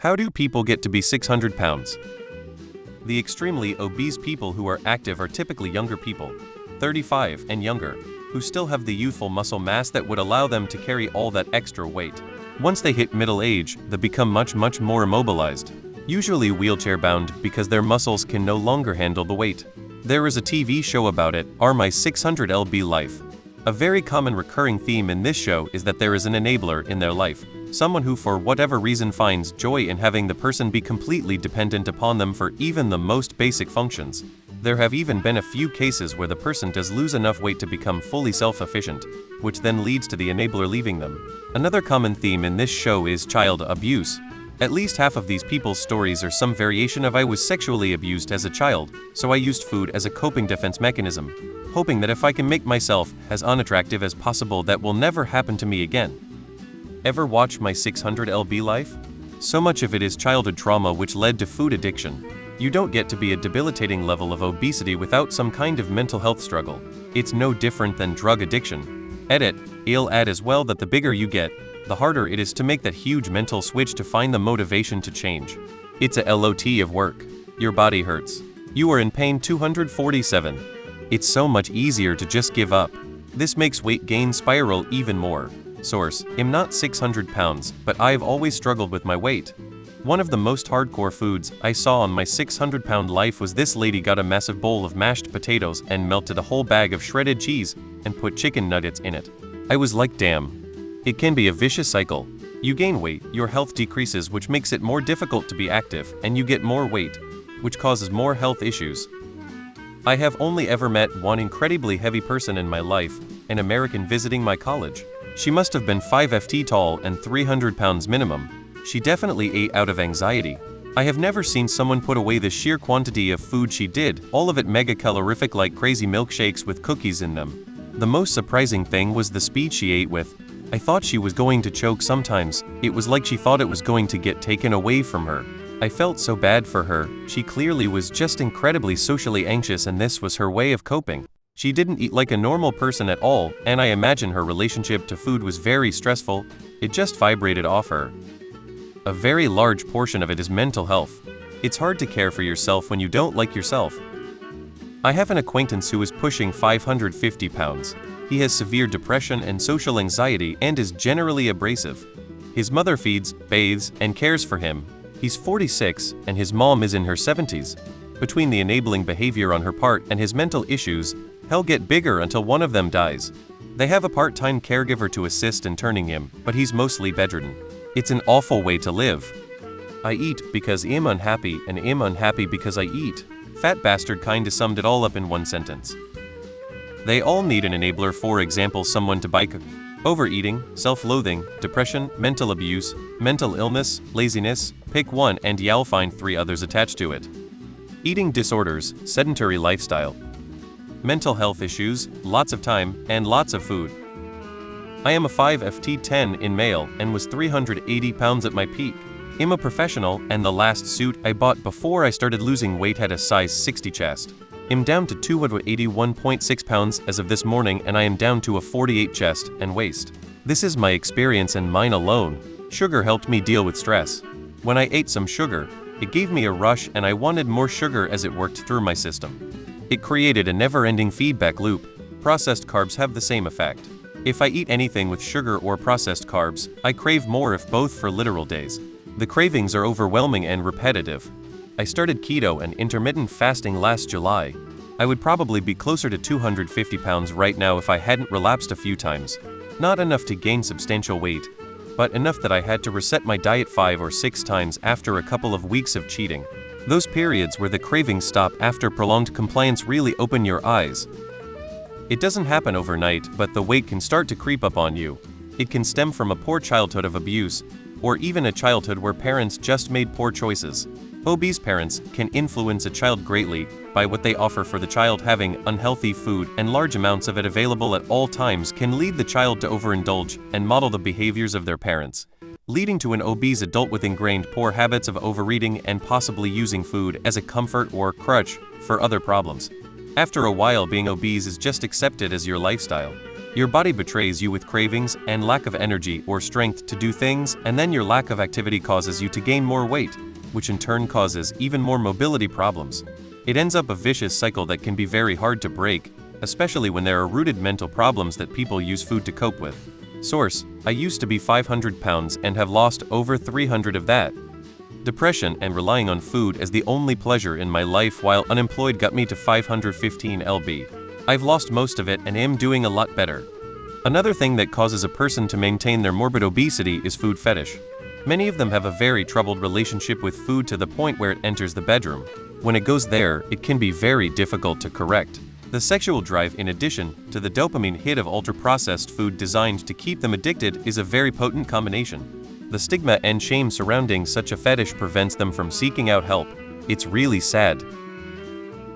How do people get to be 600 pounds? The extremely obese people who are active are typically younger people, 35 and younger, who still have the youthful muscle mass that would allow them to carry all that extra weight. Once they hit middle age, they become much more immobilized, usually wheelchair-bound because their muscles can no longer handle the weight. There is a TV show about it, Are My 600 lb Life? A very common recurring theme in this show is that there is an enabler in their life, someone who for whatever reason finds joy in having the person be completely dependent upon them for even the most basic functions. There have even been a few cases where the person does lose enough weight to become fully self-efficient, which then leads to the enabler leaving them. Another common theme in this show is child abuse. At least half of these people's stories are some variation of I was sexually abused as a child, so I used food as a coping defense mechanism, hoping that if I can make myself as unattractive as possible that will never happen to me again. Ever watch My 600 lb Life? So much of it is childhood trauma which led to food addiction. You don't get to be a debilitating level of obesity without some kind of mental health struggle. It's no different than drug addiction. I'll add as well that the bigger you get, the harder it is to make that huge mental switch to find the motivation to change. It's a lot of work. Your body hurts. You are in pain 247. It's so much easier to just give up. This makes weight gain spiral even more. Source: I'm not 600 pounds, but I've always struggled with my weight. One of the most hardcore foods I saw on my 600-pound life was this lady got a massive bowl of mashed potatoes and melted a whole bag of shredded cheese and put chicken nuggets in it. I was like, damn. It can be a vicious cycle. You gain weight, your health decreases, which makes it more difficult to be active, and you get more weight, which causes more health issues. I have only ever met one incredibly heavy person in my life, an American visiting my college. She must have been 5 ft tall and 300 pounds minimum. She definitely ate out of anxiety. I have never seen someone put away the sheer quantity of food she did, all of it mega calorific like crazy milkshakes with cookies in them. The most surprising thing was the speed she ate with. I thought she was going to choke sometimes. It was like she thought it was going to get taken away from her. I felt so bad for her. She clearly was just incredibly socially anxious and this was her way of coping. She didn't eat like a normal person at all, and I imagine her relationship to food was very stressful. It just vibrated off her. A very large portion of it is mental health. It's hard to care for yourself when you don't like yourself. I have an acquaintance who is pushing 550 pounds. He has severe depression and social anxiety and is generally abrasive. His mother feeds, bathes, and cares for him. He's 46, and his mom is in her 70s. Between the enabling behavior on her part and his mental issues, he'll get bigger until one of them dies. They have a part-time caregiver to assist in turning him, but he's mostly bedridden. It's an awful way to live. I eat because I'm unhappy and I'm unhappy because I eat. Fat bastard kinda summed it all up in one sentence. They all need an enabler, for example someone to bike. Overeating, self-loathing, depression, mental abuse, mental illness, laziness, pick one and you'll find 3 others attached to it. Eating disorders, sedentary lifestyle. Mental health issues, lots of time, and lots of food. I am a 5 ft 10 in male and was 380 pounds at my peak. I'm a professional and the last suit I bought before I started losing weight had a size 60 chest. I'm down to 281.6 pounds as of this morning and I am down to a 48 chest and waist. This is my experience and mine alone. Sugar helped me deal with stress. When I ate some sugar, it gave me a rush and I wanted more sugar as it worked through my system. It created a never-ending feedback loop. Processed carbs have the same effect. If I eat anything with sugar or processed carbs, I crave more if both for literal days. The cravings are overwhelming and repetitive. I started keto and intermittent fasting last July. I would probably be closer to 250 pounds right now if I hadn't relapsed a few times. Not enough to gain substantial weight, but enough that I had to reset my diet 5 or 6 times after a couple of weeks of cheating. Those periods where the cravings stop after prolonged compliance really open your eyes. It doesn't happen overnight, but the weight can start to creep up on you. It can stem from a poor childhood of abuse, or even a childhood where parents just made poor choices. Obese parents can influence a child greatly by what they offer for the child. Having unhealthy food and large amounts of it available at all times can lead the child to overindulge and model the behaviors of their parents, leading to an obese adult with ingrained poor habits of overeating and possibly using food as a comfort or crutch for other problems. After a while, being obese is just accepted as your lifestyle. Your body betrays you with cravings and lack of energy or strength to do things, and then your lack of activity causes you to gain more weight, which in turn causes even more mobility problems. It ends up a vicious cycle that can be very hard to break, especially when there are rooted mental problems that people use food to cope with. Source: I used to be 500 pounds and have lost over 300 of that. Depression and relying on food as the only pleasure in my life while unemployed got me to 515 lb. I've lost most of it and am doing a lot better. Another thing that causes a person to maintain their morbid obesity is food fetish. Many of them have a very troubled relationship with food to the point where it enters the bedroom. When it goes there, it can be very difficult to correct. The sexual drive, in addition to the dopamine hit of ultra-processed food designed to keep them addicted, is a very potent combination. The stigma and shame surrounding such a fetish prevents them from seeking out help. It's really sad.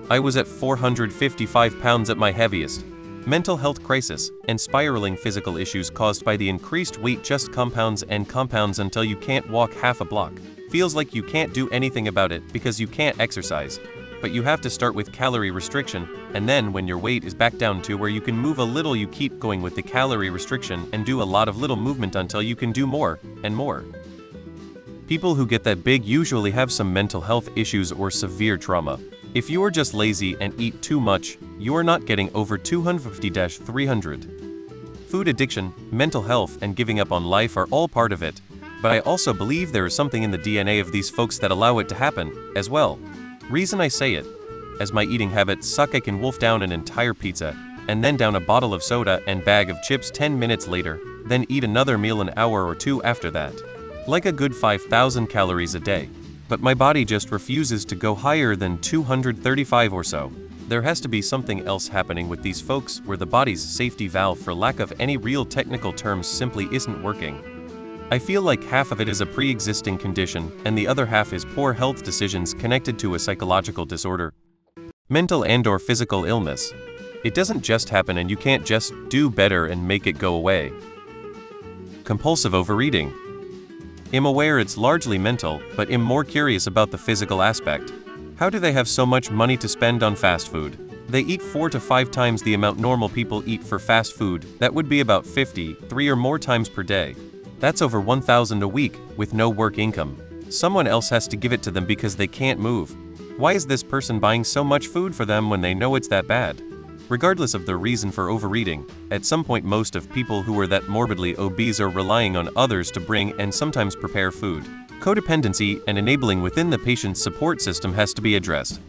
I was at 455 pounds at my heaviest. Mental health crisis and spiraling physical issues caused by the increased weight just compounds and compounds until you can't walk half a block. Feels like you can't do anything about it because you can't exercise. But you have to start with calorie restriction, and then when your weight is back down to where you can move a little, you keep going with the calorie restriction and do a lot of little movement until you can do more and more. People who get that big usually have some mental health issues or severe trauma. If you are just lazy and eat too much, you are not getting over 250-300. Food addiction, mental health, and giving up on life are all part of it, but I also believe there is something in the DNA of these folks that allow it to happen, as well. Reason I say it: as my eating habits suck, I can wolf down an entire pizza, and then down a bottle of soda and bag of chips 10 minutes later, then eat another meal an hour or two after that. Like a good 5,000 calories a day. But my body just refuses to go higher than 235 or so. There has to be something else happening with these folks where the body's safety valve, for lack of any real technical terms, simply isn't working. I feel like half of it is a pre-existing condition, and the other half is poor health decisions connected to a psychological disorder. Mental and/or physical illness. It doesn't just happen, and you can't just do better and make it go away. Compulsive overeating. I'm aware it's largely mental, but I'm more curious about the physical aspect. How do they have so much money to spend on fast food? They eat 4 to 5 times the amount normal people eat for fast food. That would be about 3 or more times per day. That's over 1,000 a week, with no work income. Someone else has to give it to them because they can't move. Why is this person buying so much food for them when they know it's that bad? Regardless of the reason for overeating, at some point most of people who are that morbidly obese are relying on others to bring and sometimes prepare food. Codependency and enabling within the patient's support system has to be addressed.